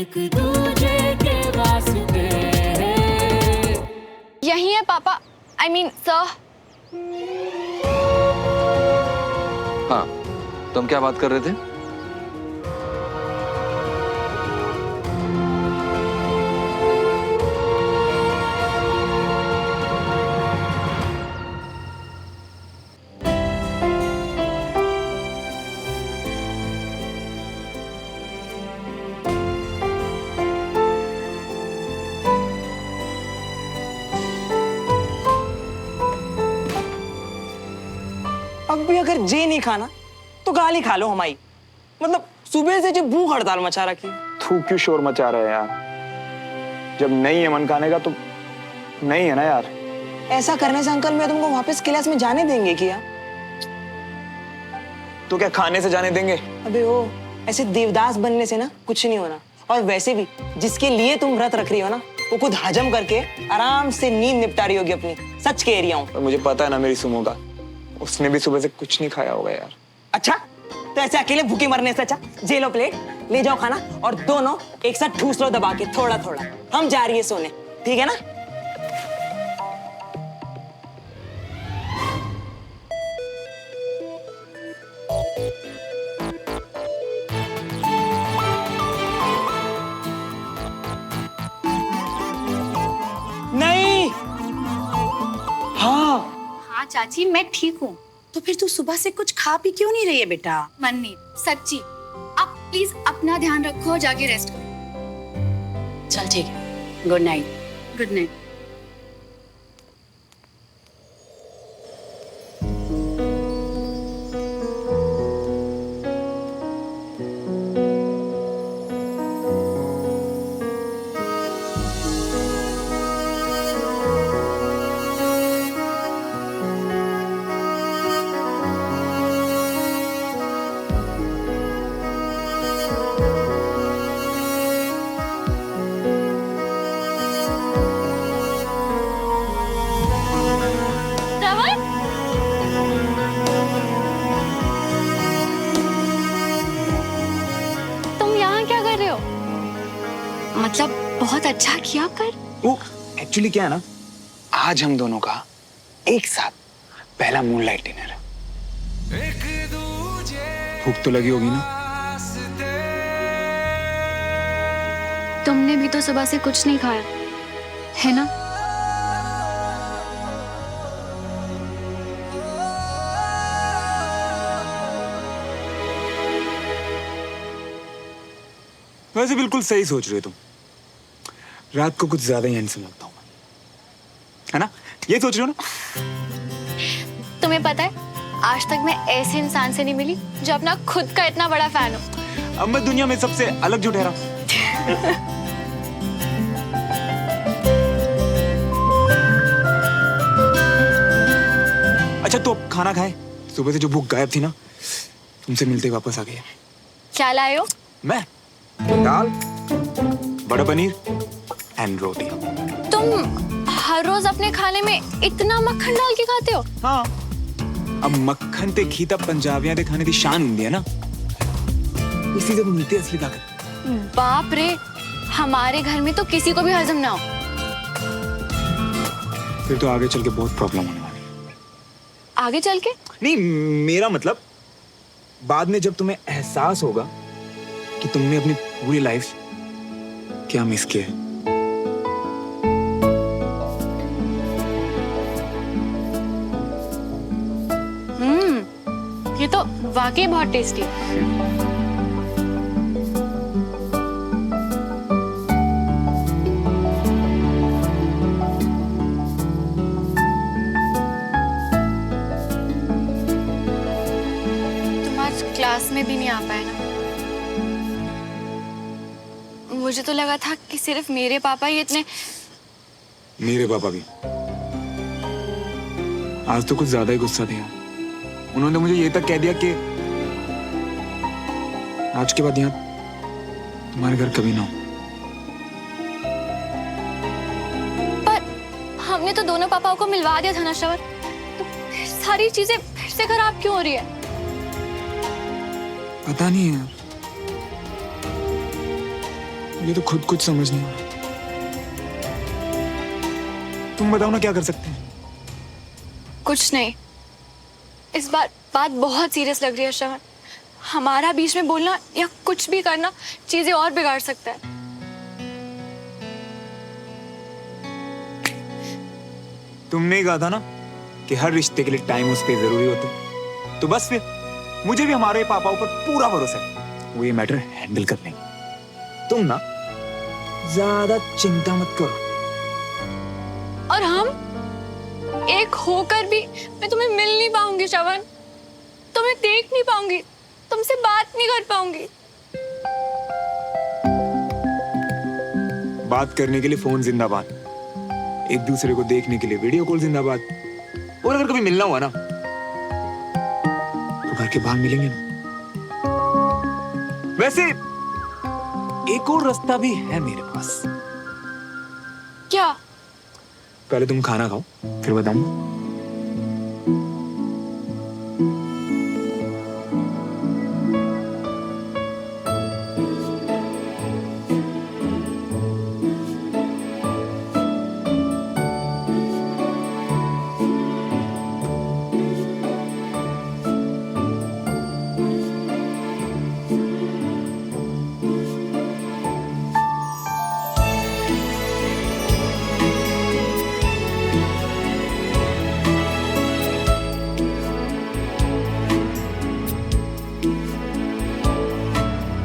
एक दूजे के वास्ते। यही है पापा, I mean सर। हाँ, तुम क्या बात कर रहे थे? अब भी अगर जे नहीं खाना तो गाली खा लो हमारी। मतलब सुबह से जो भूख हड़ताल मचा रखी। तू क्यों शोर मचा रहे है यार? जब नहीं है मन खाने का तो नहीं है ना यार। ऐसा करने से अंकल मैं तुमको वापस क्लास में जाने देंगे क्या? तो क्या खाने से जाने देंगे? अबे ओ, ऐसे देवदास बनने से ना कुछ नहीं होना। और वैसे भी जिसके लिए तुम व्रत रख रही हो ना, वो खुद हजम करके आराम से नींद निपटा रही होगी अपनी। सच कह रही हूँ। मुझे पता है ना मेरी सुमो का, उसने भी सुबह से कुछ नहीं खाया होगा यार। अच्छा, तो ऐसे अकेले भूखे मरने से अच्छा जे लो प्लेट, ले जाओ खाना और दोनों एक साथ ठूस लो दबा के थोड़ा थोड़ा। हम जा रही है सोने, ठीक है ना? नहीं। हाँ हाँ चाची, मैं ठीक हूँ। तो फिर तू सुबह से कुछ खा पी क्यों नहीं रही है बेटा? मन नहीं, सच्ची। आप प्लीज अपना ध्यान रखो और जाके रेस्ट करो। चल ठीक है, गुड नाइट। Good night. मतलब बहुत अच्छा किया पर वो एक्चुअली क्या है ना, आज हम दोनों का एक साथ पहला मूनलाइट डिनर है। भूख तो लगी होगी ना? तुमने भी तो सुबह से कुछ नहीं खाया है ना? वैसे बिल्कुल सही सोच रहे हो तुम। रात को कुछ ज्यादा ही हैंडसम लगता हूँ, है ना? ये सोच रहे हो ना? तुम्हें पता है, आज तक मैं ऐसे इंसान से नहीं मिली जो अपना खुद का इतना बड़ा फैन हो। अब मैं दुनिया में सबसे अलग जो ठहरा। अच्छा तो अब खाना खाए? सुबह से जो भूख गायब थी ना, तुमसे मिलते ही वापस आ गई है। क्या लाए हो? मैं दाल, बड़ा पनीर एंड रोटी। तुम हर रोज अपने खाने में इतना मक्खन डाल के खाते हो? हाँ, अब मक्खन ते घी ता पंजाबियां दे खाने दी शान हुंदी है ना, इसी से मिलती है असली ताकत। बाप रे, हमारे घर में तो किसी को भी हजम ना हो। फिर तो आगे चल के बहुत प्रॉब्लम होने वाली है। आगे चल के? नहीं, मेरा मतलब बाद में जब तुम्हें एहसास होगा कि तुमने अपनी पूरी लाइफ क्या मिस किया है। ये तो वाकई बहुत टेस्टी है। तुम आज क्लास में भी नहीं आ पाए ना? मुझे तो लगा था कि सिर्फ मेरे पापा ही इतने। मेरे पापा भी आज तो कुछ ज्यादा ही गुस्सा दिया। उन्होंने मुझे ये तक कह दिया कि आज के बाद यहाँ तुम्हारे घर कभी ना हो। पर हमने तो दोनों पापाओं को मिलवा दिया था ना श्रवण, तो फिर सारी चीजें फिर से खराब क्यों हो रही है? पता नहीं यार, मुझे तो खुद कुछ समझ नहीं आ रहा। तुम बताओ ना क्या कर सकते हैं? कुछ नहीं। इस बार बात बहुत सीरियस लग रही है श्रवण। हमारा बीच में बोलना या कुछ भी करना चीजें और बिगाड़ सकता है। तुमने ही कहा था ना कि हर रिश्ते के लिए टाइम उस पे जरूरी होता है। तो बस फिर मुझे भी हमारे पापा ऊपर पूरा भरोसा है, वो ये मैटर हैंडल कर लेंगे। तुम ना ज्यादा चिंता मत करो। और हम एक होकर भी मैं तुम्हें मिल नहीं पाऊंगी श्रवण, तुम्हें देख नहीं पाऊंगी, तुमसे बात नहीं कर पाऊंगी। बात करने के लिए फोन जिंदाबाद, एक दूसरे को देखने के लिए वीडियो कॉल जिंदाबाद। और अगर कभी मिलना हुआ ना तो घर के बाहर मिलेंगे ना। वैसे एक और रास्ता भी है मेरे पास। क्या? पहले तुम खाना खाओ फिर बताऊंगा।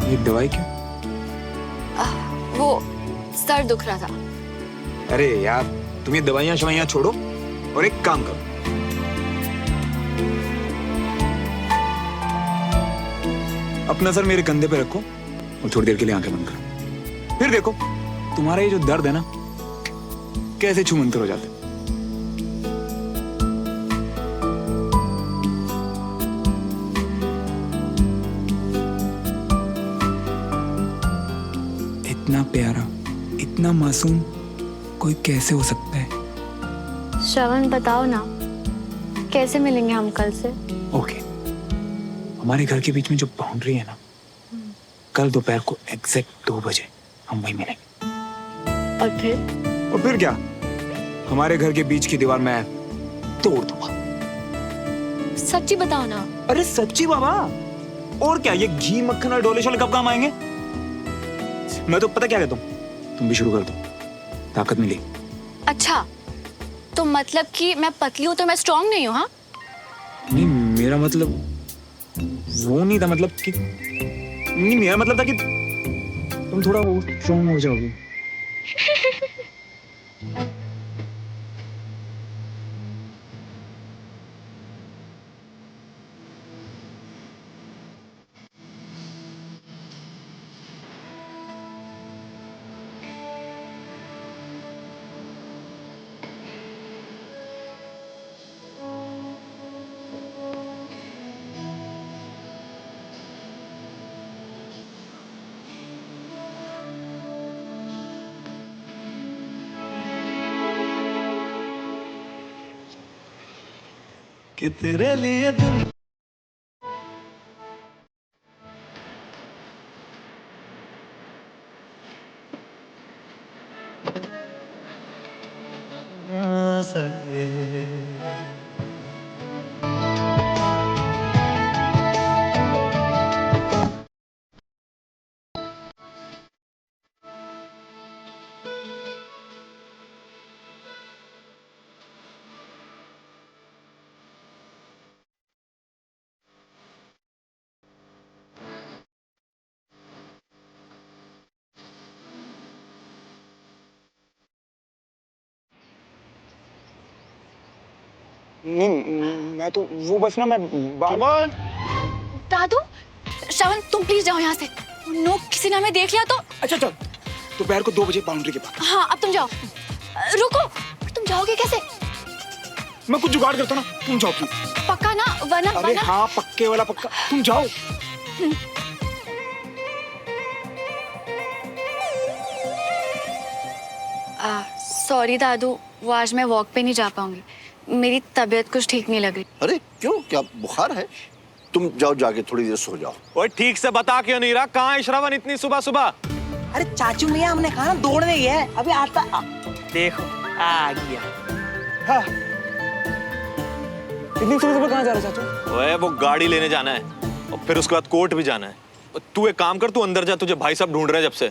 ये दवाई क्यों? वो सर दुख रहा था। अरे यार तुम ये दवाइयां शवाइयां छोड़ो और एक काम करो। अपना सर मेरे कंधे पे रखो और थोड़ी देर के लिए आंखें बंद करो। फिर देखो तुम्हारा ये जो दर्द है ना कैसे छूमंतर हो जाता है। इतना प्यारा, इतना मासूम कोई कैसे हो सकता है? श्रवण बताओ ना, कैसे मिलेंगे हम कल से? ओके, हमारे घर के बीच में जो बाउंड्री है ना, कल दोपहर को एग्जैक्ट 2 बजे हम वहीं मिलेंगे। और फिर क्या, हमारे घर के बीच की दीवार मैं तोड़ दूंगा। सच्ची बताओ ना। अरे सच्ची बाबा, और क्या, ये घी मक्खन और डोले शोले कब काम आएंगे? मैं तो पता क्या कहता हूँ, तुम भी शुरू कर दो, ताकत मिली। अच्छा, तो मतलब कि मैं पतली हूँ तो मैं स्ट्रांग नहीं हूँ? हाँ, नहीं मेरा मतलब वो नहीं था, मतलब कि नहीं, मेरा मतलब था कि तुम थोड़ा वो स्ट्रांग हो जाओगे। कि तेरे लिए दिल नहीं मैं तो वो बस ना मैं दादू, श्रवण तुम प्लीज जाओ यहाँ से। नो, किसी ने हमें देख लिया तो। अच्छा चल, दोपहर को 2 बजे बाउंड्री के पास। हाँ, अब तुम जाओ। रुको, तुम जाओगे कैसे? मैं कुछ जुगाड़ करता ना, तुम जाओ प्लीज। पक्का ना? वरना अरे हाँ, पक्के वाला पक्का, तुम जाओ। सॉरी दादू, वो आज मैं वॉक पे नहीं जा पाऊंगी। मेरी तबीयत कुछ ठीक नहीं लग रही। अरे क्यों, क्या बुखार है? तुम जाओ, जाके थोड़ी देर सो जाओ। ओए ठीक से बता क्यों नहीं रहा, कहाँ है श्रवण इतनी सुबह सुबह? अरे चाचू मियाँ हमने कहा ना दौड़ने गया है, अभी देखो आ गया। हाँ। इतनी सुबह कहाँ जा रहे हो चाचू? ओए वो गाड़ी लेने जाना है और फिर उसके बाद कोर्ट भी जाना है। तू एक काम कर, तू अंदर जा, तुझे भाई साहब ढूंढ रहे हैं जब से।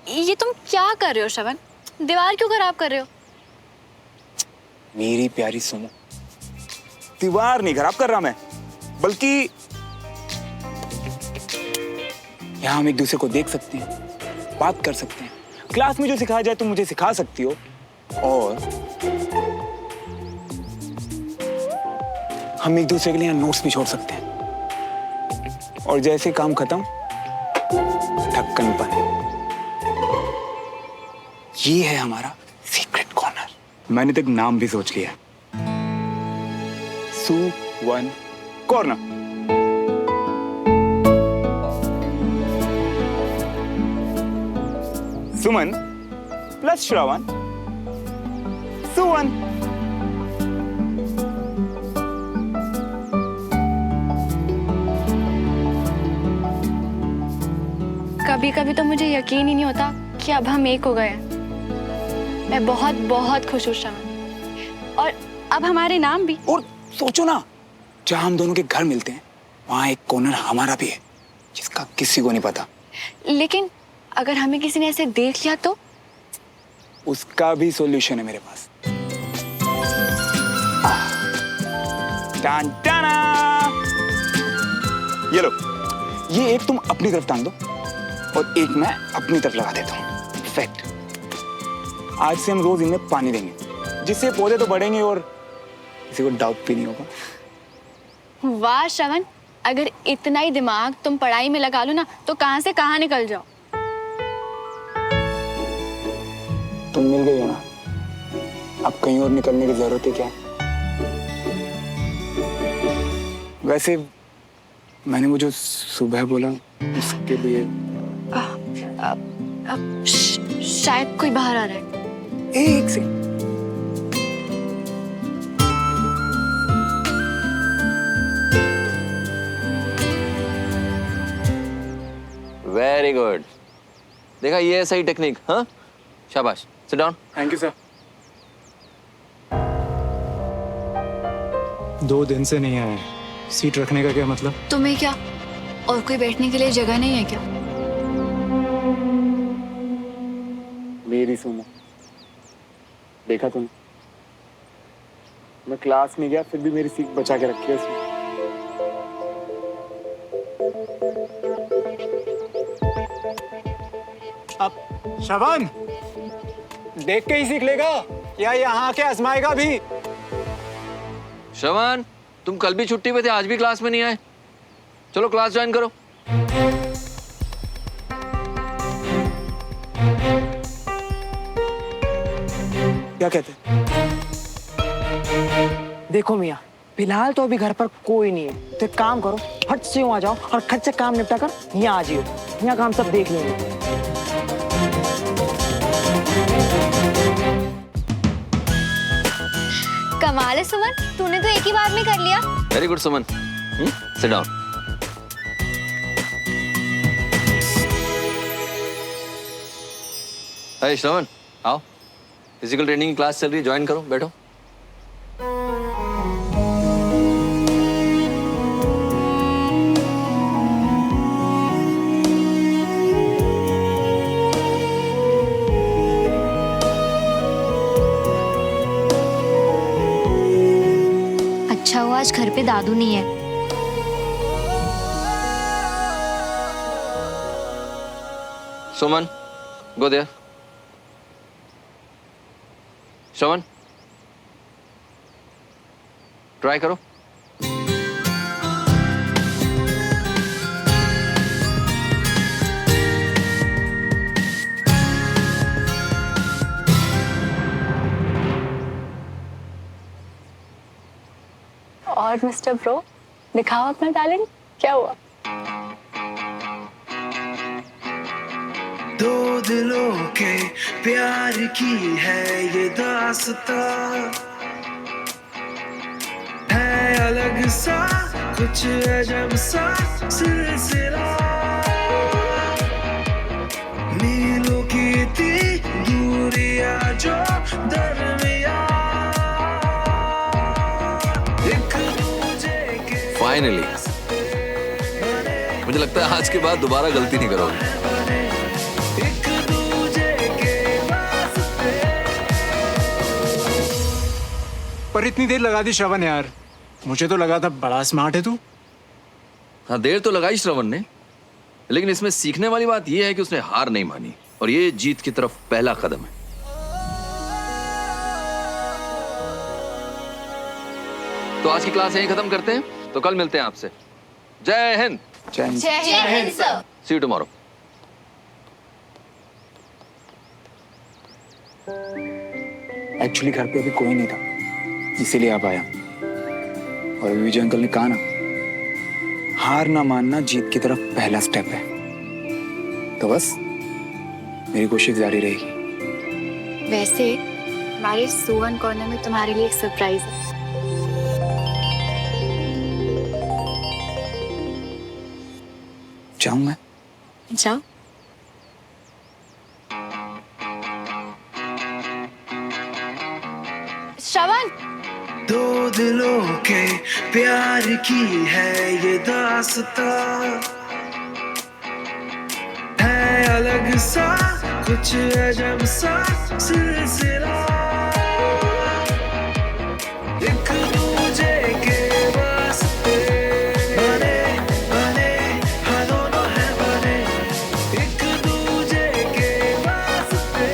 ये तुम क्या कर रहे हो श्रवण? दीवार क्यों खराब कर रहे हो? मेरी प्यारी सुनो, दीवार नहीं खराब कर रहा मैं, बल्कि यहाँ हम एक दूसरे को देख सकते हैं, बात कर सकते हैं। क्लास में जो सिखाया जाए तुम मुझे सिखा सकती हो, और हम एक दूसरे के लिए यहाँ नोट्स भी छोड़ सकते हैं। और जैसे काम खत्म, ढक्कन बंद। ये है हमारा सीक्रेट कॉर्नर। मैंने तक नाम भी सोच लिया, सुवन कॉर्नर। सुमन प्लस श्रवण, सुवन। कभी कभी तो मुझे यकीन ही नहीं होता कि अब हम एक हो गए हैं। मैं बहुत बहुत खुश हूँ श्रवण, और अब हमारे नाम भी। और सोचो ना, जहां हम दोनों के घर मिलते हैं वहां एक कॉर्नर हमारा भी है, जिसका किसी को नहीं पता। लेकिन अगर हमें किसी ने ऐसे देख लिया तो? उसका भी सॉल्यूशन है मेरे पास। टान टाना। ये लो, ये एक तुम अपनी तरफ टांग दो और एक मैं अपनी तरफ लगा देता हूँ। परफेक्ट। आज से हम रोज इनमें पानी देंगे, जिससे पौधे तो बढ़ेंगे और किसी को डाउट भी नहीं होगा। वाह श्रवण, अगर इतना ही दिमाग तुम पढ़ाई में लगा लो ना तो कहां से कहां निकल जाओ। तुम मिल गई हो ना, अब कहीं और निकलने की जरूरत है क्या? वैसे मैंने वो जो सुबह बोला उसके लिए शायद कोई बाहर आ रहा है। एक से वेरी गुड। देखा, ये है सही टेक्निक। हाँ, शाबाश। Sit down. Thank you sir. 2 दिन से नहीं आए, सीट रखने का क्या मतलब? तुम्हें क्या और कोई बैठने के लिए जगह नहीं है क्या? मेरी सुनो, देखा तुमने, मैं क्लास में गया फिर भी मेरी सीट बचा के रखी है उसने। अब श्रवण देख के ही सीख लेगा या यहाँ आके आजमाएगा भी? श्रवण, तुम कल भी छुट्टी पे थे, आज भी क्लास में नहीं आए। चलो क्लास ज्वाइन करो। क्या कहते? देखो मियाँ, फिलहाल तो अभी घर पर कोई नहीं है, तो एक काम करो, फट से वहाँ जाओ और खट से काम निपटा कर यहाँ आ जाओ। यहाँ काम सब देख लेंगे। कमाल है सुमन, तूने तो एक ही बार में कर लिया। Very good Suman. Sit down. अरे श्रवण, आओ, फिजिकल ट्रेनिंग की क्लास चल रही है, ज्वाइन करो, बैठो। अच्छा हुआ आज घर पे दादू नहीं है। सुमन, गो देयर। श्रवण, ट्राई करो। और मिस्टर ब्रो, दिखाओ अपना टैलेंट, क्या हुआ? दिलों के प्यार की है ये दास्तां, है अलग सा कुछ अजब सा सिलसिला, मीलों की थी दूरियां जो दरमिया, एक दूजे के फाइनली मुझे लगता है आज के बाद दोबारा गलती नहीं करोगे। एक दूजे के वास्ते। पर इतनी देर लगा दी श्रवण यार, मुझे तो लगा था बड़ा स्मार्ट है तू। हाँ, देर तो लगाई श्रवण ने, लेकिन इसमें सीखने वाली बात यह है कि उसने हार नहीं मानी और ये जीत की तरफ पहला कदम है। तो आज की क्लास यहीं खत्म करते हैं, तो कल मिलते हैं आपसे। Jai Hind. Jai Hind sir. See you tomorrow. Actually घर पे अभी कोई नहीं था, इसीलिए आप आया। और अभी विजय अंकल ने कहा ना, हार ना मानना जीत की तरफ पहला स्टेप है। तो बस मेरी कोशिश जारी रहेगी। वैसे हमारे सुवन कॉर्नर में तुम्हारे लिए एक सरप्राइज है। जाऊं मैं? जाओ। श्रवण, दो दिलों के प्यार की है ये दास्तां, है अलग सा कुछ अजब सा सिलसिला, एक दूजे के वास्ते बने बने हाँ दोनों है बने, एक दूजे के वास्ते।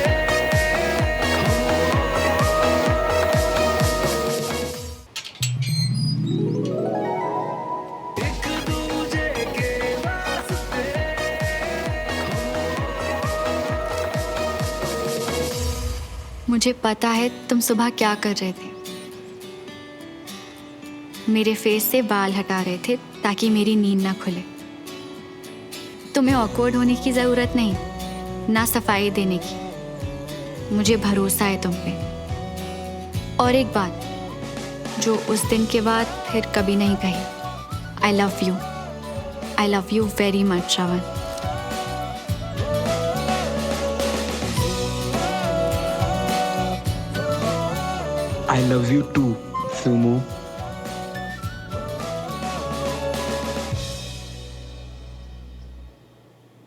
एक दूजे के वास्ते। मुझे पता है तुम सुबह क्या कर रहे थे। मेरे फेस से बाल हटा रहे थे ताकि मेरी नींद ना खुले। तुम्हें ऑकवर्ड होने की जरूरत नहीं, ना सफाई देने की। मुझे भरोसा है तुम पे। और एक बात जो उस दिन के बाद फिर कभी नहीं कही, I love you. I love you very much Shravan. I love you too, Sumo.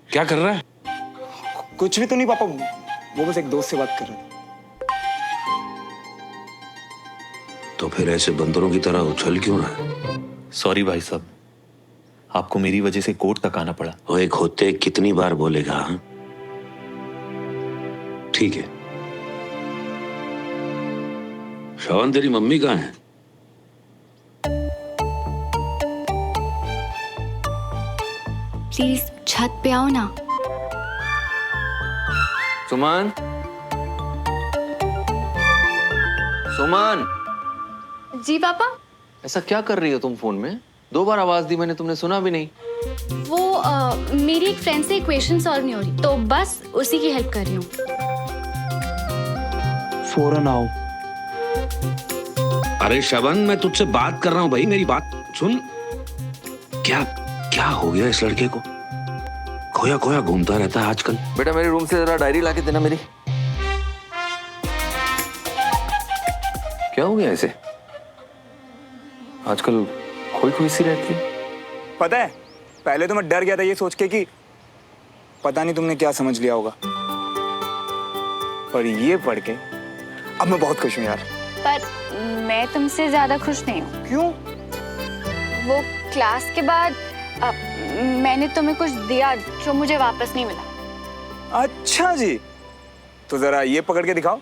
क्या कर रहा है? कुछ भी तो नहीं पापा, वो बस एक दोस्त से बात कर रहे थे। तो फिर ऐसे बंदरों की तरह उछल क्यों रहा है? सॉरी भाई साहब, आपको मेरी वजह से कोर्ट तक आना पड़ा। वो एक होते कितनी बार बोलेगा? हाँ? ठीक है। श्रवण, तेरी मम्मी कहाँ है? प्लीज छत पे आओ ना। सुमन, सुमन, जी पापा। ऐसा क्या कर रही हो तुम फोन में? 2 बार आवाज दी मैंने, तुमने सुना भी नहीं। वो मेरी एक फ्रेंड से इक्वेशन सॉल्व नहीं हो रही, तो बस उसी की हेल्प कर रही हूँ। फौरन आओ। अरे श्रवण, मैं तुझसे बात कर रहा हूँ भाई, मेरी बात सुन। क्या क्या हो गया इस लड़के को? खोया खोया घूमता रहता है आजकल। बेटा मेरे रूम से जरा डायरी लाके देना मेरी। क्या हो गया इसे? आजकल खोई खोई सी रहती है। पता है, पहले तो मैं डर गया था ये सोच के कि पता नहीं तुमने क्या समझ लिया होगा, पर ये पढ़ के अब मैं बहुत खुश हूँ यार। पर मैं तुमसे ज्यादा खुश नहीं हूँ। क्यों? वो क्लास के बाद मैंने तुम्हें कुछ दिया जो मुझे वापस नहीं मिला। अच्छा जी, तो जरा ये पकड़ के दिखाओ।